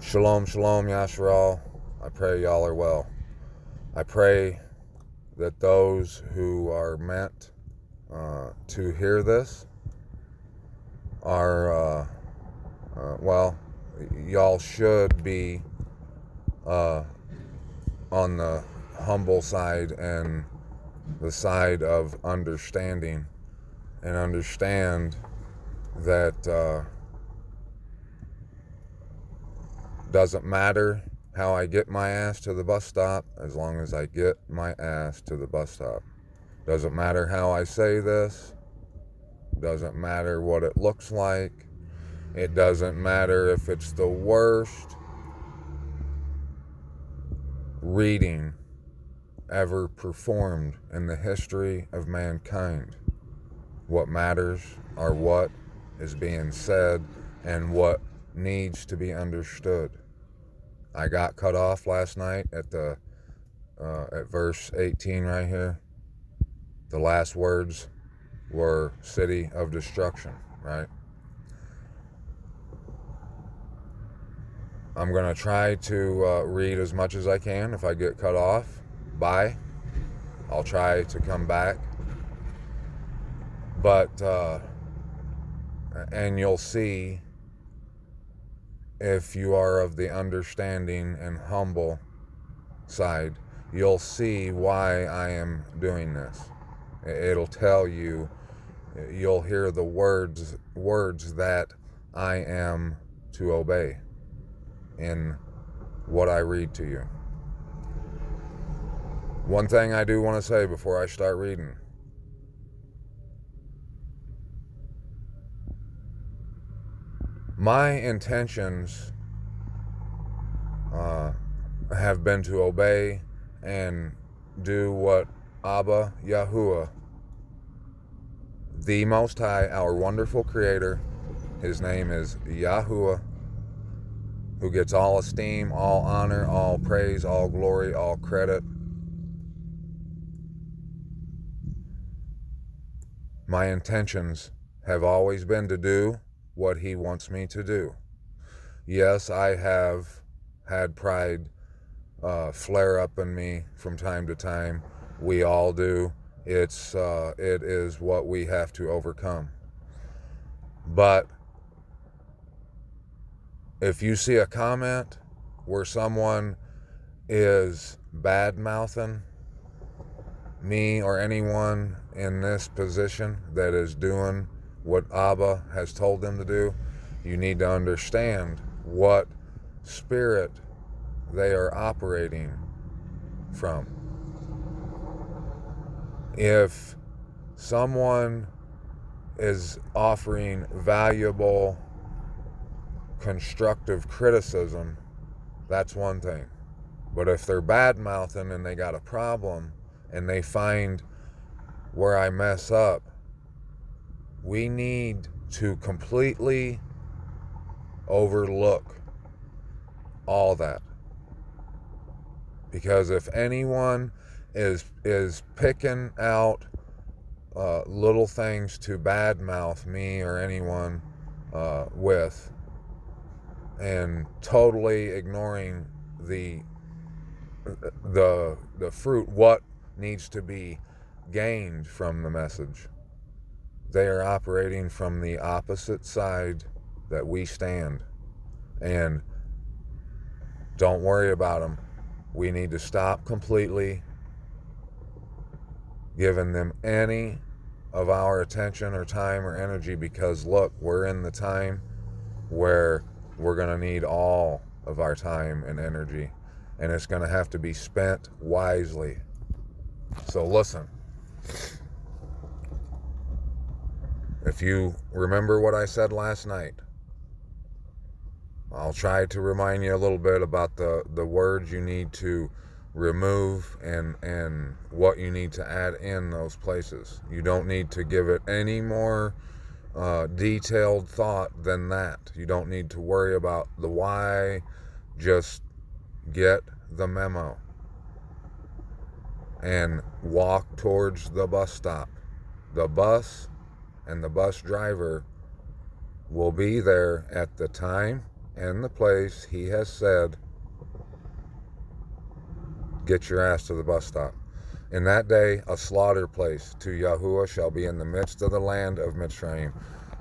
Shalom, shalom, Yasharal. I pray y'all are well. I pray that those who are meant to hear this are, well, y'all should be on the humble side and the side of understanding, and understand that doesn't matter how I get my ass to the bus stop, as long as I get my ass to the bus stop. Doesn't matter how I say this. Doesn't matter what it looks like. It doesn't matter if it's the worst reading ever performed in the history of mankind. What matters are what is being said and what needs to be understood. I got cut off last night at verse 18 right here. The last words were city of destruction, right? I'm going to try to read as much as I can. If I get cut off, bye. I'll try to come back. But, and you'll see, if you are of the understanding and humble side, you'll see why I am doing this. It'll tell you, you'll hear the words that I am to obey in what I read to you. One thing I do want to say before I start reading. My intentions have been to obey and do what Abba Yahuah, the Most High, our wonderful Creator, his name is Yahuah, who gets all esteem, all honor, all praise, all glory, all credit. My intentions have always been to do what he wants me to do. Yes, I have had pride flare up in me from time to time. We all do. It is what we have to overcome. But if you see a comment where someone is bad-mouthing me or anyone in this position that is doing what Abba has told them to do, you need to understand what spirit they are operating from. If someone is offering valuable, constructive criticism, that's one thing. But if they're bad-mouthing and they got a problem and they find where I mess up, we need to completely overlook all that. Because if anyone is picking out little things to badmouth me or anyone with, and totally ignoring the fruit, what needs to be gained from the message, they are operating from the opposite side that we stand. And don't worry about them. We need to stop completely giving them any of our attention or time or energy, because look, we're in the time where we're going to need all of our time and energy, and it's going to have to be spent wisely. So listen, if you remember what I said last night, I'll try to remind you a little bit about the words you need to remove and what you need to add in those places. You don't need to give it any more detailed thought than that. You don't need to worry about the why. Just get the memo and walk towards the bus stop. The bus and the bus driver will be there at the time in the place he has said, get your ass to the bus stop. In that day, a slaughter place to Yahuah shall be in the midst of the land of Mitzrayim.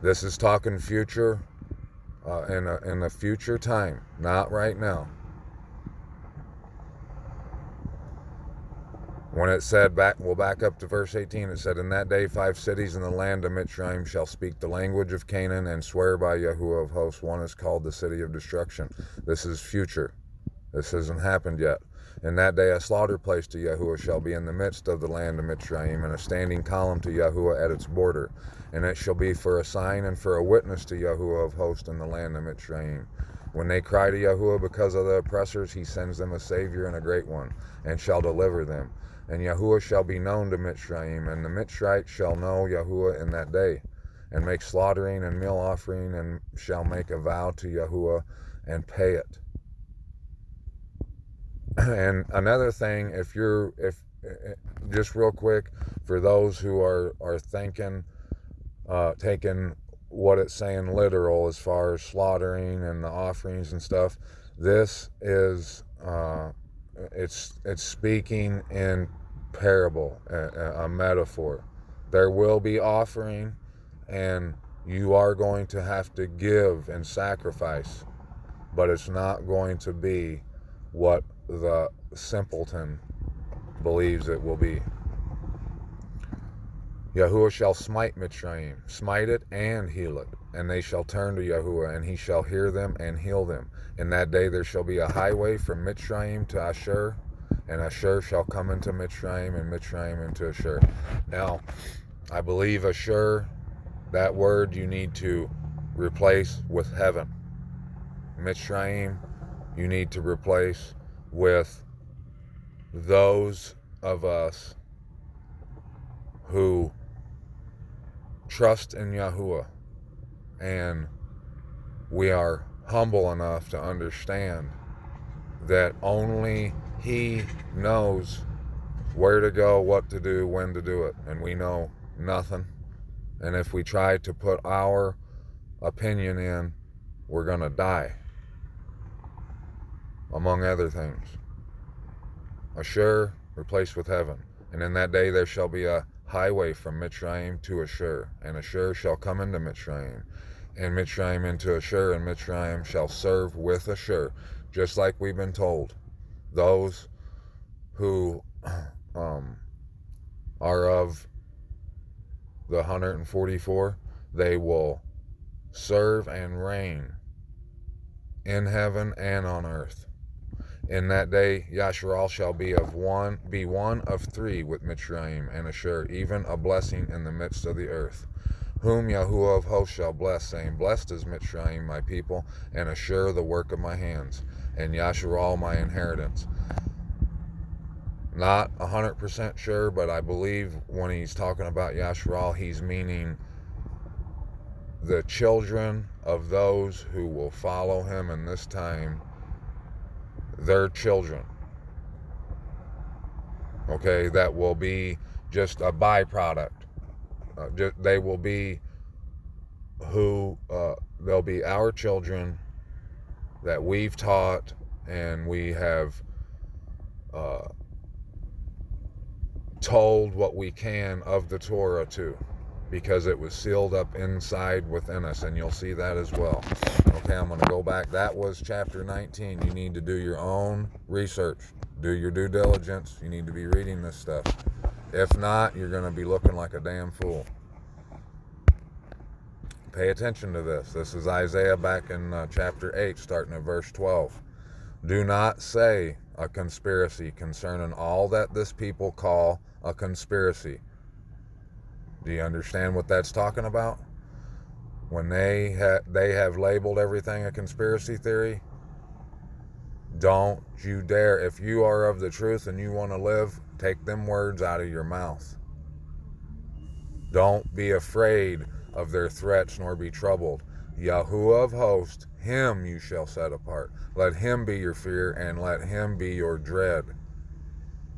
This is talking future, in a future time, not right now. When it said, we'll back up to verse 18, it said, in that day 5 cities in the land of Mitzrayim shall speak the language of Canaan and swear by Yahuah of hosts. One is called the city of destruction. This is future. This hasn't happened yet. In that day a slaughter place to Yahuah shall be in the midst of the land of Mitzrayim, and a standing column to Yahuah at its border. And it shall be for a sign and for a witness to Yahuah of hosts in the land of Mitzrayim. When they cry to Yahuah because of the oppressors, he sends them a Savior and a great one, and shall deliver them. And Yahuah shall be known to Mitzrayim, and the Mitzrites shall know Yahuah in that day, and make slaughtering and meal offering, and shall make a vow to Yahuah and pay it. And another thing, if just real quick, for those who are thinking, taking what it's saying literal as far as slaughtering and the offerings and stuff, this is, it's speaking in parable, a metaphor. There will be offering, and you are going to have to give and sacrifice, but it's not going to be what the simpleton believes it will be. Yahuah shall smite Mitzrayim, smite it and heal it, and they shall turn to Yahuah, and he shall hear them and heal them. In that day there shall be a highway from Mitzrayim to Ashur, and Ashur shall come into Mitzrayim, and Mitzrayim into Ashur. Now, I believe Ashur, that word you need to replace with heaven. Mitzrayim, you need to replace with those of us who trust in Yahuah, and we are humble enough to understand that only he knows where to go, what to do, when to do it, and we know nothing. And if we try to put our opinion in, we're gonna die, among other things. Ashur replaced with heaven. And in that day there shall be a highway from Mitzrayim to Ashur, and Ashur shall come into Mitzrayim, and Mitzrayim into Ashur, and Mitzrayim shall serve with Ashur, just like we've been told. Those who are of the 144, they will serve and reign in heaven and on earth. In that day Yasharal shall be one of 3 with Mitzrayim and Ashur, even a blessing in the midst of the earth. Whom Yahuah of hosts shall bless, saying, blessed is Mitzrayim my people, and Ashur the work of my hands, and Yasharal my inheritance. Not 100% sure, but I believe when he's talking about Yasharal, he's meaning the children of those who will follow him in this time, their children. Okay, that will be just a byproduct. They will be they'll be our children that we've taught and we have told what we can of the Torah to, because it was sealed up inside within us, and you'll see that as well. Okay, I'm going to go back. That was chapter 19. You need to do your own research. Do your due diligence. You need to be reading this stuff. If not, you're going to be looking like a damn fool. Pay attention to this. This is Isaiah back in chapter 8, starting at verse 12. Do not say a conspiracy concerning all that this people call a conspiracy. Do you understand what that's talking about? When they have labeled everything a conspiracy theory, don't you dare. If you are of the truth and you want to live, take them words out of your mouth. Don't be afraid of their threats, nor be troubled. Yahuah of hosts, him you shall set apart. Let him be your fear, and let him be your dread.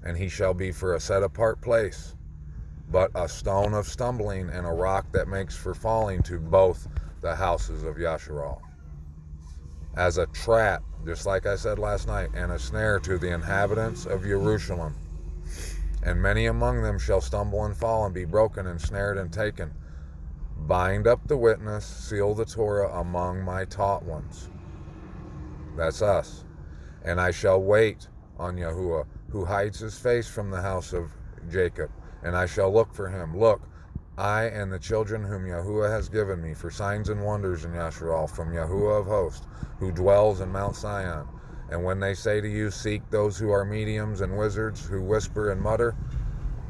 And he shall be for a set apart place, but a stone of stumbling and a rock that makes for falling to both the houses of Yasharal. as a trap, just like I said last night, and a snare to the inhabitants of Jerusalem. And many among them shall stumble and fall and be broken and snared and taken. Bind up the witness, seal the Torah among my taught ones. That's us. And I shall wait on Yahuah, who hides his face from the house of Jacob, and I shall look for him. Look, I and the children whom Yahuah has given me for signs and wonders in Yasharal, from Yahuah of hosts, who dwells in Mount Sion. And when they say to you, seek those who are mediums and wizards, who whisper and mutter,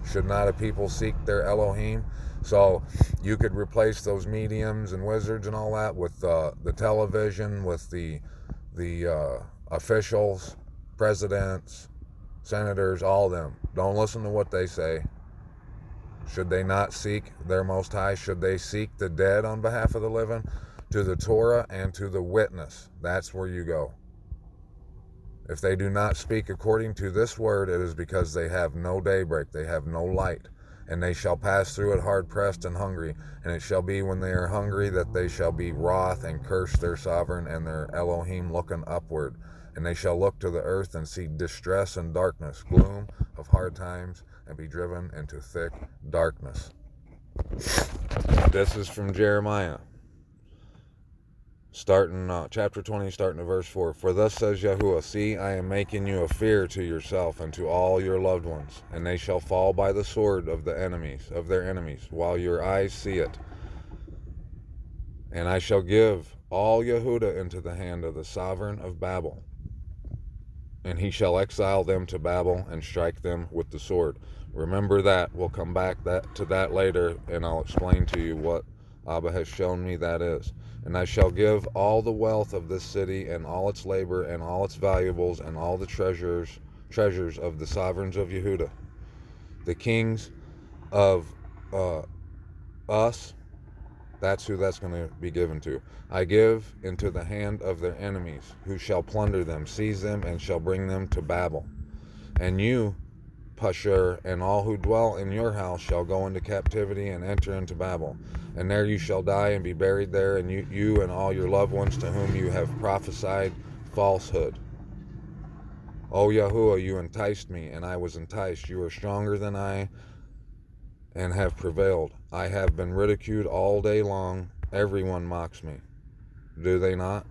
should not a people seek their Elohim? So you could replace those mediums and wizards and all that with the television, with the officials, presidents, senators, all of them. Don't listen to what they say. Should they not seek their Most High? Should they seek the dead on behalf of the living? To the Torah and to the witness. That's where you go. If they do not speak according to this word, it is because they have no daybreak, they have no light. And they shall pass through it hard-pressed and hungry. And it shall be when they are hungry that they shall be wroth and curse their sovereign and their Elohim, looking upward. And they shall look to the earth and see distress and darkness, gloom of hard times, and be driven into thick darkness. This is from Jeremiah, starting chapter 20, starting at verse 4. For thus says Yahuah, see, I am making you a fear to yourself and to all your loved ones, and they shall fall by the sword of their enemies, while your eyes see it. And I shall give all Yehudah into the hand of the sovereign of Babel, and he shall exile them to Babel and strike them with the sword. Remember that. We'll come back to that later, and I'll explain to you what Abba has shown me that is. And I shall give all the wealth of this city and all its labor and all its valuables and all the treasures of the sovereigns of Yehudah, the kings of us. That's who that's going to be given to. I give into the hand of their enemies, who shall plunder them, seize them, and shall bring them to Babel. And you, Pashur, and all who dwell in your house shall go into captivity and enter into Babel. And there you shall die and be buried there, and you and all your loved ones to whom you have prophesied falsehood. O Yahuah, you enticed me, and I was enticed. You are stronger than I, and have prevailed. I have been ridiculed all day long. Everyone mocks me. Do they not?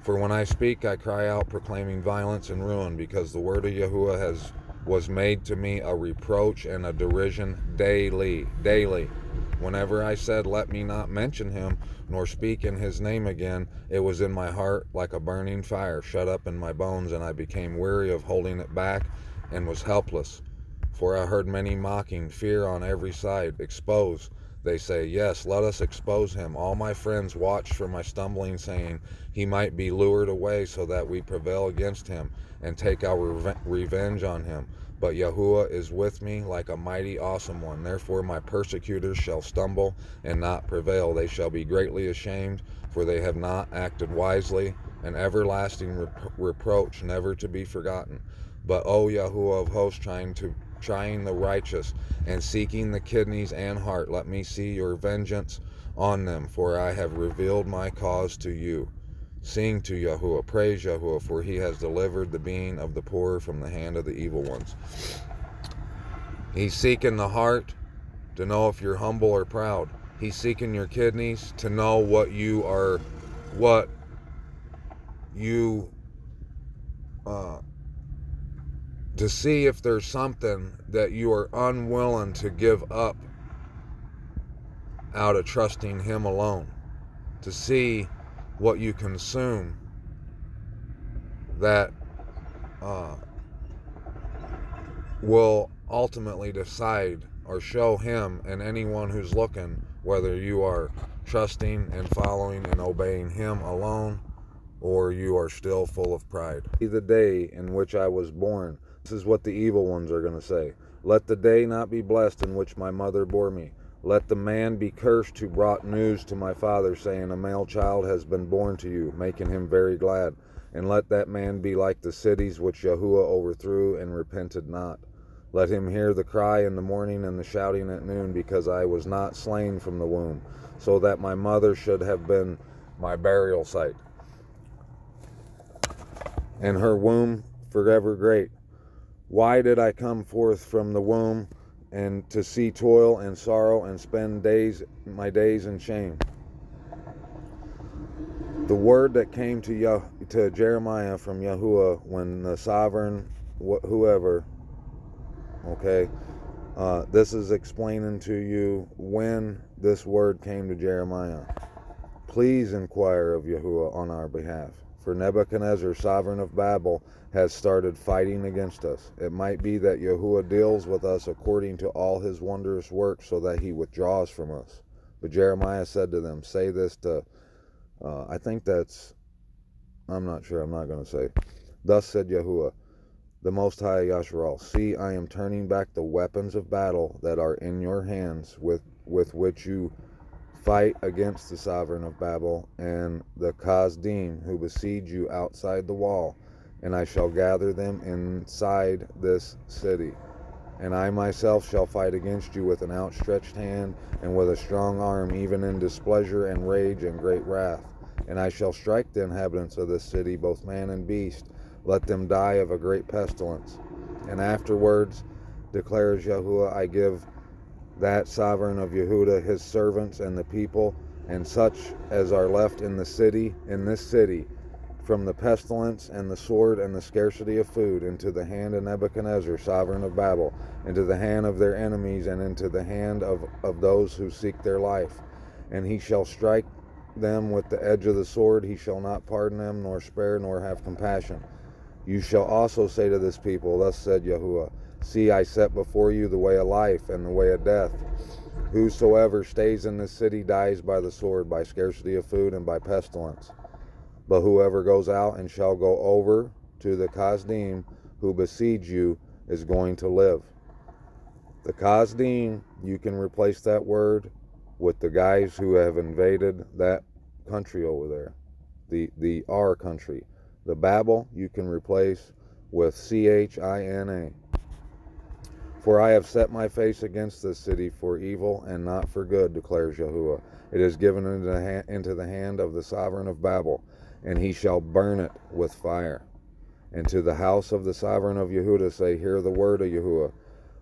For when I speak, I cry out, proclaiming violence and ruin, because the word of Yahuah was made to me a reproach and a derision daily. Whenever I said, let me not mention him, nor speak in his name again, it was in my heart like a burning fire, shut up in my bones, and I became weary of holding it back, and was helpless. For I heard many mocking, fear on every side. Expose, they say, yes, let us expose him. All my friends watched for my stumbling, saying, he might be lured away so that we prevail against him and take our revenge on him. But Yahuah is with me like a mighty awesome one. Therefore my persecutors shall stumble and not prevail. They shall be greatly ashamed, for they have not acted wisely. An everlasting reproach, never to be forgotten. But O Yahuah of hosts, trying the righteous and seeking the kidneys and heart, let me see your vengeance on them, for I have revealed my cause to you. Sing to Yahuah, praise Yahuah, for he has delivered the being of the poor from the hand of the evil ones. He's seeking the heart to know if you're humble or proud. He's seeking your kidneys to know what you to see if there's something that you are unwilling to give up out of trusting him alone. To see what you consume that will ultimately decide or show him and anyone who's looking whether you are trusting and following and obeying him alone, or you are still full of pride. The day in which I was born. This is what the evil ones are going to say. Let the day not be blessed in which my mother bore me. Let the man be cursed who brought news to my father, saying, a male child has been born to you, making him very glad. And let that man be like the cities which Yahuah overthrew and repented not. Let him hear the cry in the morning and the shouting at noon, because I was not slain from the womb, so that my mother should have been my burial site. and her womb forever great. Why did I come forth from the womb, and to see toil and sorrow, and spend my days in shame? The word that came to Jeremiah from Yahuah when the sovereign, whoever, okay, this is explaining to you when this word came to Jeremiah. Please inquire of Yahuah on our behalf, for Nebuchadnezzar, sovereign of Babel, has started fighting against us. It might be that Yahuah deals with us according to all his wondrous works, so that he withdraws from us. But Jeremiah said to them, say this to, I'm not sure, I'm not going to say. Thus said Yahuah, the Most High Yasharal, see, I am turning back the weapons of battle that are in your hands, with which you fight against the sovereign of Babel and the Kasdim who besiege you outside the wall, and I shall gather them inside this city. And I myself shall fight against you with an outstretched hand and with a strong arm, even in displeasure and rage and great wrath. And I shall strike the inhabitants of this city, both man and beast, let them die of a great pestilence. And afterwards, declares Yahuah, I give that sovereign of Yehuda his servants and the people, and such as are left in this city, from the pestilence and the sword and the scarcity of food, into the hand of Nebuchadnezzar, sovereign of Babel, into the hand of their enemies, and into the hand of those who seek their life. And he shall strike them with the edge of the sword. He shall not pardon them, nor spare, nor have compassion. You shall also say to this people, thus said Yahuah, see, I set before you the way of life and the way of death. Whosoever stays in this city dies by the sword, by scarcity of food, and by pestilence. But whoever goes out and shall go over to the Kasdim who besiege you is going to live. The Kasdim, you can replace that word with the guys who have invaded that country over there, the our country. The Babel, you can replace with China. For I have set my face against this city for evil and not for good, declares Yahuah. It is given into the hand of the sovereign of Babel, and he shall burn it with fire. And to the house of the sovereign of Yehuda say, hear the word of Yahuah,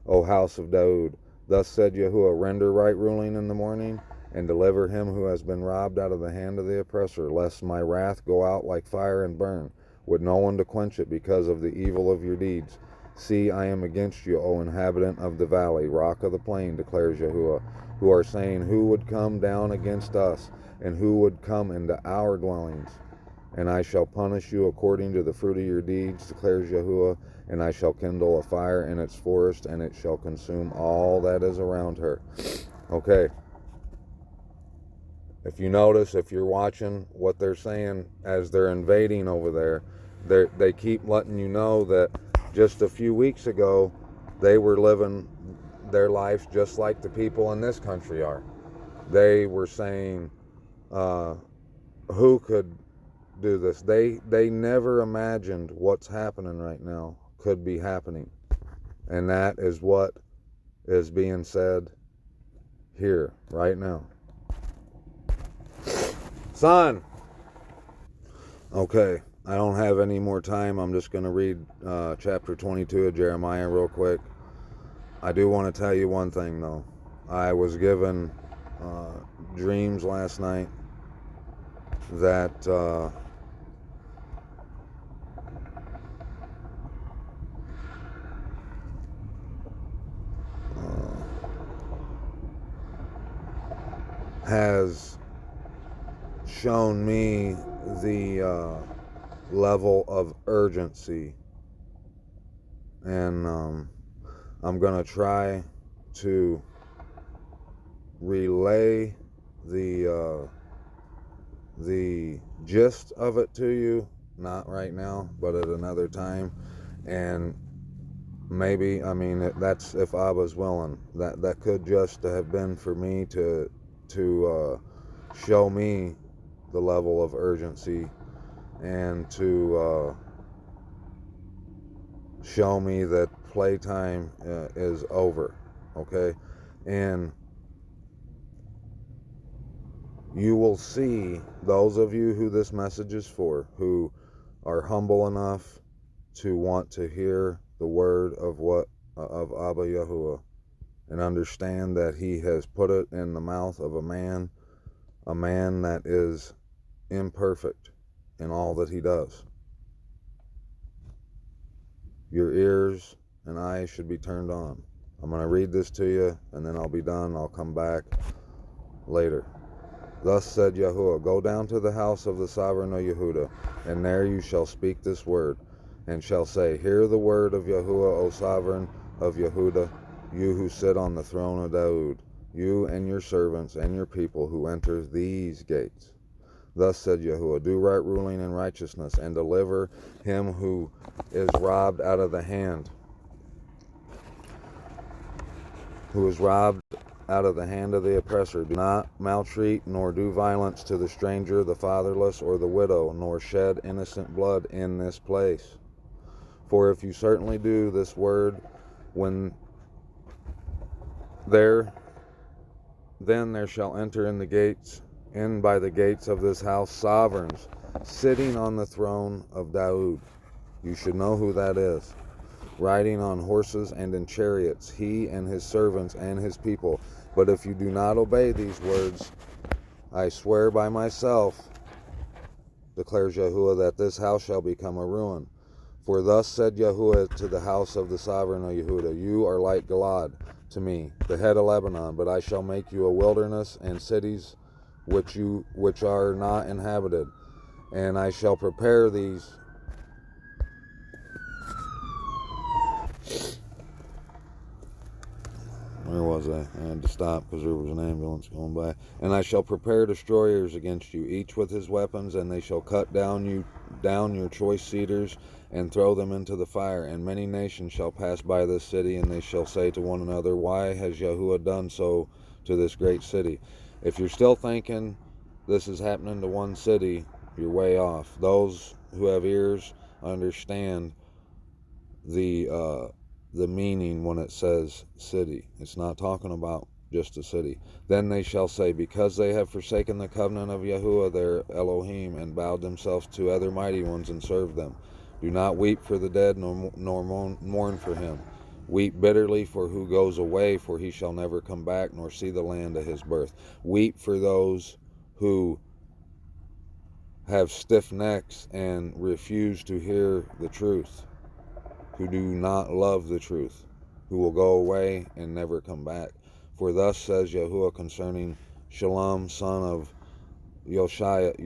O house of Daud. Thus said Yahuah, render right ruling in the morning, and deliver him who has been robbed out of the hand of the oppressor, lest my wrath go out like fire and burn, with no one to quench it because of the evil of your deeds. See, I am against you, O inhabitant of the valley, rock of the plain, declares Yahuah, who are saying, who would come down against us, and who would come into our dwellings? And I shall punish you according to the fruit of your deeds, declares Yahuah, and I shall kindle a fire in its forest, and it shall consume all that is around her. Okay. If you notice, if you're watching what they're saying as they're invading over there, they keep letting you know that just a few weeks ago, they were living their lives just like the people in this country are. They were saying, who could do this? They never imagined what's happening right now could be happening. And that is what is being said here, right now. Son! Okay, I don't have any more time. I'm just going to read chapter 22 of Jeremiah real quick. I do want to tell you one thing, though. I was given dreams last night that has shown me the level of urgency, and I'm gonna try to relay the gist of it to you, not right now, but at another time. And maybe, I mean, that's if I was willing. That could just have been for me to show me the level of urgency, and to show me that playtime is over. Okay, and you will see, those of you who this message is for, who are humble enough to want to hear the word of Abba Yahuah, and understand that he has put it in the mouth of a man that is imperfect in all that he does. Your ears and eyes should be turned on. I'm going to read this to you, and then I'll be done. I'll come back later. Thus said Yahuah, go down to the house of the sovereign of Yehuda, and there you shall speak this word, and shall say, hear the word of Yahuah, O sovereign of Yehuda, you who sit on the throne of Daud, you and your servants and your people who enter these gates. Thus said Yahuah, do right ruling and righteousness, and deliver him who is robbed out of the hand, of the oppressor. Do not maltreat, nor do violence to the stranger, the fatherless, or the widow, nor shed innocent blood in this place. For if you certainly do this word, then there shall enter in by the gates of this house sovereigns, sitting on the throne of Daud. You should know who that is. Riding on horses and in chariots, he and his servants and his people. But if you do not obey these words, I swear by myself, declares Yahuah, that this house shall become a ruin. For thus said Yahuah to the house of the sovereign of Yehuda, you are like Gilad to me, the head of Lebanon, but I shall make you a wilderness and cities which are not inhabited, and I shall prepare these. Where was I? I had to stop because there was an ambulance going by. And I shall prepare destroyers against you, each with his weapons, and they shall cut down your choice cedars and throw them into the fire. And many nations shall pass by this city, and they shall say to one another, why has Yahuah done so to this great city? If you're still thinking this is happening to one city, you're way off. Those who have ears understand the meaning when it says city. It's not talking about just a city. Then they shall say, because they have forsaken the covenant of Yahuah their Elohim, and bowed themselves to other mighty ones and served them. Do not weep for the dead, nor mourn for him. Weep bitterly for who goes away, for he shall never come back, nor see the land of his birth. Weep for those who have stiff necks and refuse to hear the truth, who do not love the truth, who will go away and never come back. For thus says Yahuah concerning Shalom, son of Yoshayahu,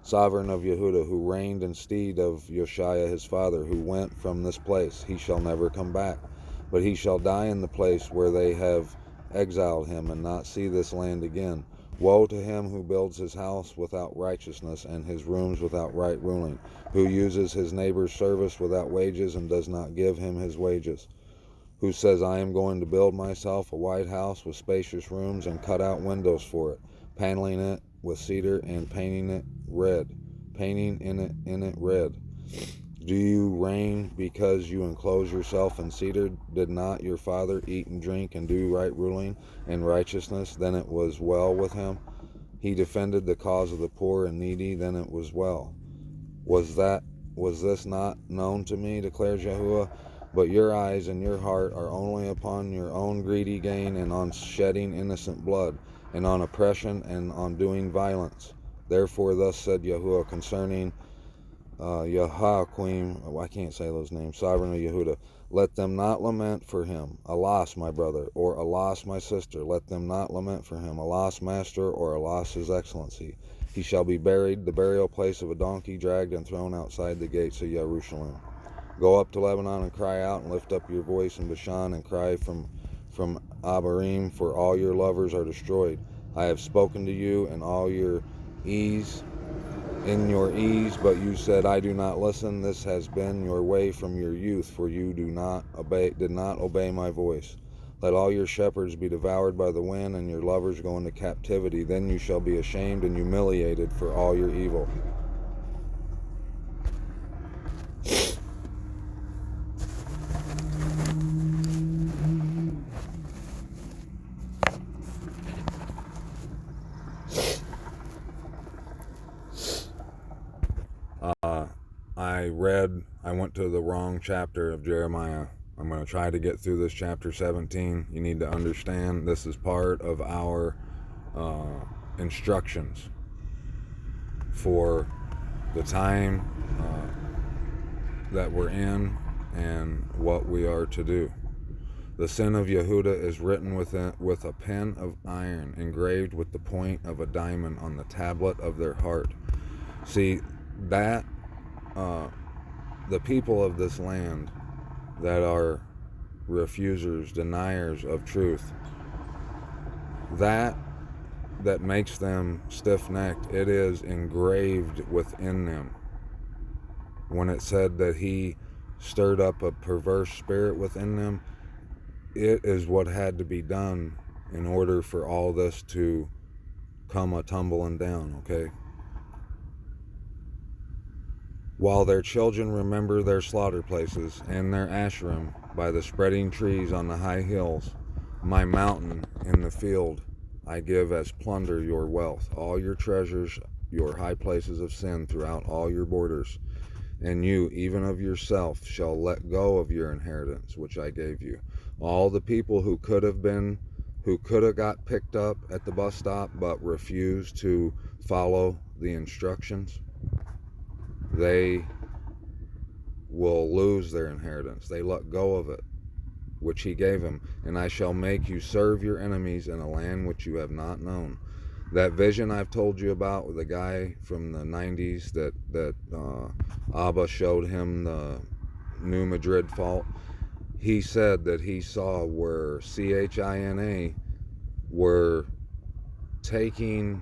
sovereign of Yehuda, who reigned instead of Yoshiah his father, who went from this place. He shall never come back, but he shall die in the place where they have exiled him, and not see this land again. Woe to him who builds his house without righteousness, and his rooms without right ruling, who uses his neighbor's service without wages, and does not give him his wages, who says, I am going to build myself a white house with spacious rooms, and cut out windows for it, paneling it with cedar, and painting in it red. Do you reign because you enclose yourself in cedar? Did not your father eat and drink and do right ruling and righteousness? Then it was well with him. He defended the cause of the poor and needy. Then it was well. Was this not known to me, declares Yahuah? But your eyes and your heart are only upon your own greedy gain, and on shedding innocent blood, and on oppression, and on doing violence. Therefore thus said Yahuah concerning Yahaquim, I can't say those names, sovereign of Yehuda, let them not lament for him, alas my brother, or alas my sister, let them not lament for him, alas master, or alas his excellency. He shall be buried, the burial place of a donkey, dragged and thrown outside the gates of Jerusalem. Go up to Lebanon and cry out, and lift up your voice in Bashan, and cry from Abarim, for all your lovers are destroyed. I have spoken to you in all your ease, but you said, I do not listen. This has been your way from your youth, for you did not obey my voice. Let all your shepherds be devoured by the wind, and your lovers go into captivity. Then you shall be ashamed and humiliated for all your evil. went to the wrong chapter of Jeremiah. I'm going to try to get through this chapter 17. You need to understand this is part of our instructions for the time that we're in and what we are to do. The sin of Yahudah is written with a pen of iron, engraved with the point of a diamond on the tablet of their heart. See, that the people of this land that are refusers, deniers of truth, that makes them stiff-necked, it is engraved within them. When it said that he stirred up a perverse spirit within them, it is what had to be done in order for all this to come a-tumbling down, okay? While their children remember their slaughter places and their Asherim by the spreading trees on the high hills, my mountain in the field I give as plunder your wealth, all your treasures, your high places of sin throughout all your borders. And you, even of yourself, shall let go of your inheritance, which I gave you. All the people who could have got picked up at the bus stop, but refused to follow the instructions, they will lose their inheritance. They let go of it, which he gave them. And I shall make you serve your enemies in a land which you have not known. That vision I've told you about with the guy from the 90s that Abba showed him the New Madrid fault, he said that he saw where CHINA were taking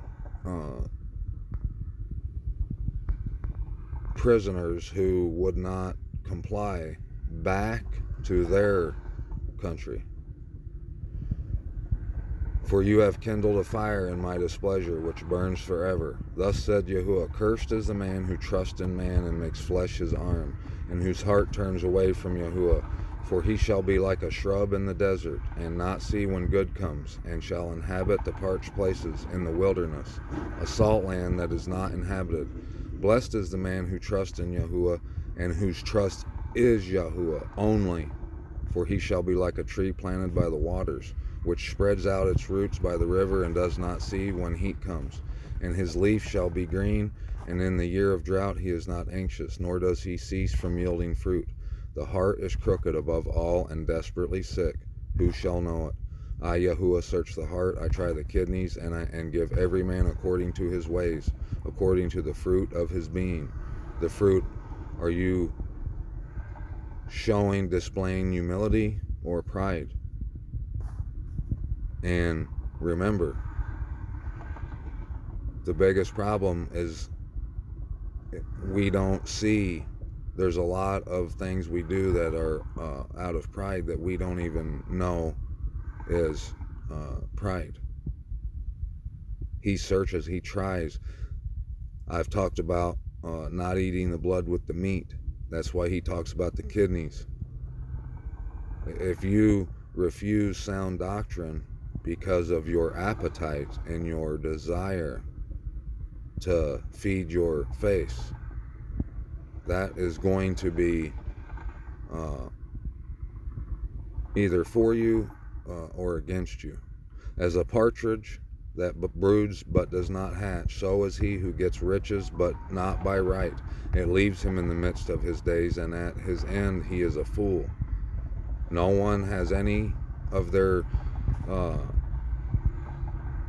prisoners who would not comply back to their country. For you have kindled a fire in my displeasure, which burns forever. Thus said Yahuah, cursed is the man who trusts in man and makes flesh his arm, and whose heart turns away from Yahuah. For he shall be like a shrub in the desert, and not see when good comes, and shall inhabit the parched places in the wilderness, a salt land that is not inhabited. Blessed is the man who trusts in Yahuah, and whose trust is Yahuah only. For he shall be like a tree planted by the waters, which spreads out its roots by the river and does not see when heat comes. And his leaf shall be green, and in the year of drought he is not anxious, nor does he cease from yielding fruit. The heart is crooked above all and desperately sick. Who shall know it? I, Yahuah, search the heart, I try the kidneys, and give every man according to his ways, according to the fruit of his being. The fruit, are you displaying humility or pride? And remember, the biggest problem is we don't see. There's a lot of things we do that are out of pride that we don't even know is pride. He searches, he tries. I've talked about not eating the blood with the meat. That's why he talks about the kidneys. If you refuse sound doctrine because of your appetite and your desire to feed your face, that is going to be either for you or against you. As a partridge that broods but does not hatch, so is he who gets riches but not by right. It leaves him in the midst of his days, and at his end he is a fool. No one has any of their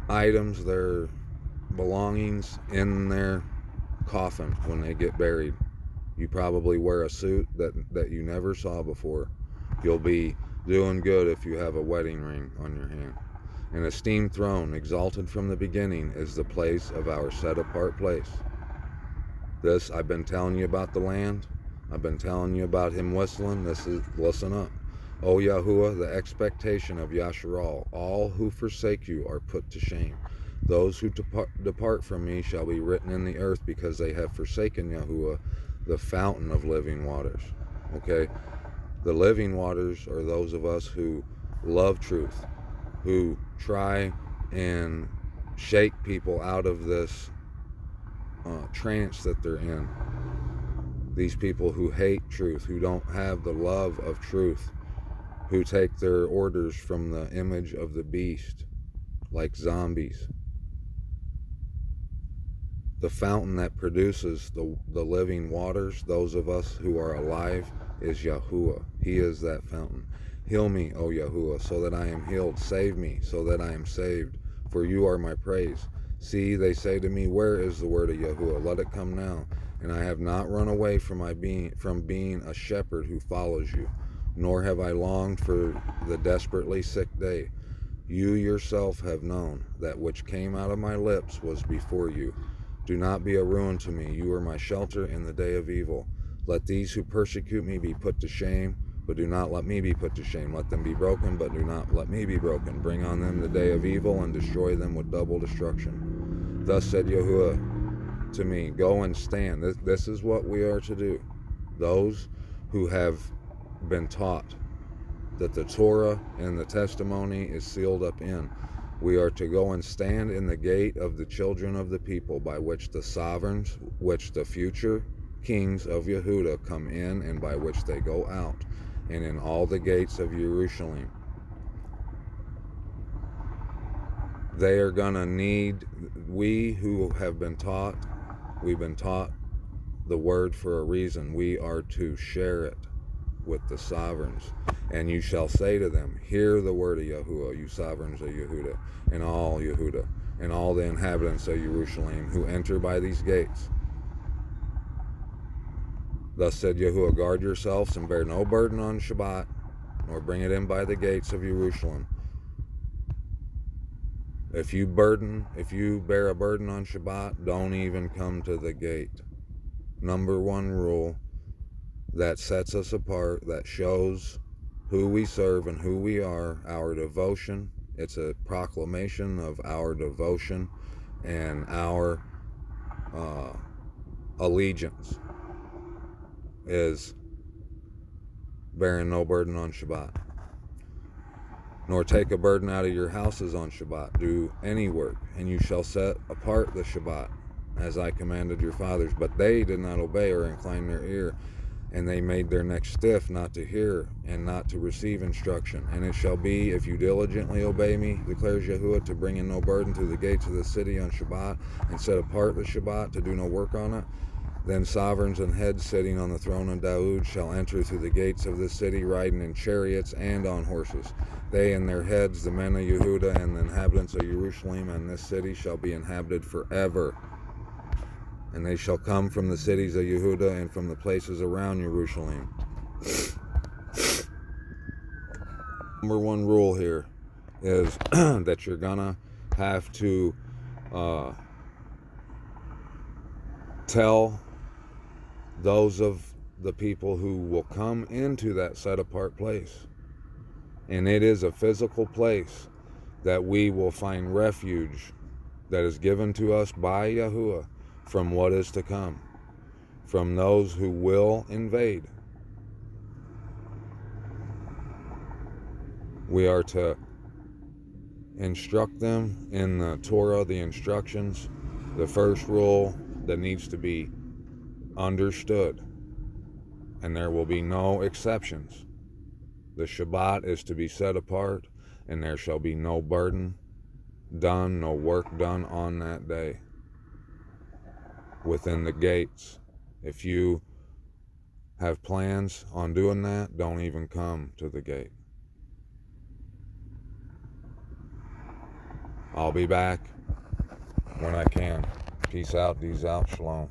items, their belongings in their coffin when they get buried. You probably wear a suit that you never saw before. You'll be doing good if you have a wedding ring on your hand. An esteemed throne, exalted from the beginning, is the place of our set-apart place. This, I've been telling you about the land. I've been telling you about him whistling. Listen up. O Yahuah, the expectation of Yasharal, all who forsake you are put to shame. Those who depart from me shall be written in the earth, because they have forsaken Yahuah, the fountain of living waters. Okay? The living waters are those of us who love truth, who try and shake people out of this trance that they're in. These people who hate truth, who don't have the love of truth, who take their orders from the image of the beast, like zombies. The fountain that produces the living waters, those of us who are alive, is Yahuah. He is that fountain. Heal me, O Yahuah, so that I am healed. Save me, so that I am saved. For you are my praise. See, they say to me, where is the word of Yahuah? Let it come now. And I have not run away from being a shepherd who follows you, nor have I longed for the desperately sick day. You yourself have known that which came out of my lips was before you. Do not be a ruin to me. You are my shelter in the day of evil. Let these who persecute me be put to shame, but do not let me be put to shame. Let them be broken, but do not let me be broken. Bring on them the day of evil and destroy them with double destruction. Thus said Yahuah to me, go and stand. This is what we are to do. Those who have been taught that the Torah and the testimony is sealed up in. We are to go and stand in the gate of the children of the people, by which the sovereigns, which the future kings of Yehudah come in, and by which they go out, and in all the gates of Jerusalem. They are going to need, we who have been taught, we've been taught the word for a reason. We are to share it with the sovereigns. And you shall say to them, hear the word of Yahuah, you sovereigns of Yehudah, and all Yehudah, and all the inhabitants of Jerusalem who enter by these gates. Thus said Yahuah, guard yourselves and bear no burden on Shabbat, nor bring it in by the gates of Jerusalem. If you bear a burden on Shabbat, don't even come to the gate. Number one rule that sets us apart, that shows who we serve and who we are, our devotion. It's a proclamation of our devotion and our allegiance is bearing no burden on Shabbat. Nor take a burden out of your houses on Shabbat. Do any work, and you shall set apart the Shabbat, as I commanded your fathers. But they did not obey or incline their ear, and they made their neck stiff, not to hear and not to receive instruction. And it shall be, if you diligently obey me, declares Yahuah, to bring in no burden through the gates of the city on Shabbat, and set apart the Shabbat to do no work on it, then sovereigns and heads sitting on the throne of Daud shall enter through the gates of the city, riding in chariots and on horses. They and their heads, the men of Yehudah and the inhabitants of Jerusalem, and this city shall be inhabited forever. And they shall come from the cities of Yehudah and from the places around Jerusalem. Number one rule here is that you're gonna have to tell those of the people who will come into that set apart place. And it is a physical place that we will find refuge that is given to us by Yahuah from what is to come, from those who will invade. We are to instruct them in the Torah, the instructions, the first rule that needs to be understood, and there will be no exceptions. The Shabbat is to be set apart, and there shall be no burden done, no work done on that day within the gates. If you have plans on doing that, don't even come to the gate. I'll be back when I can. Peace out, D's out, Shalom.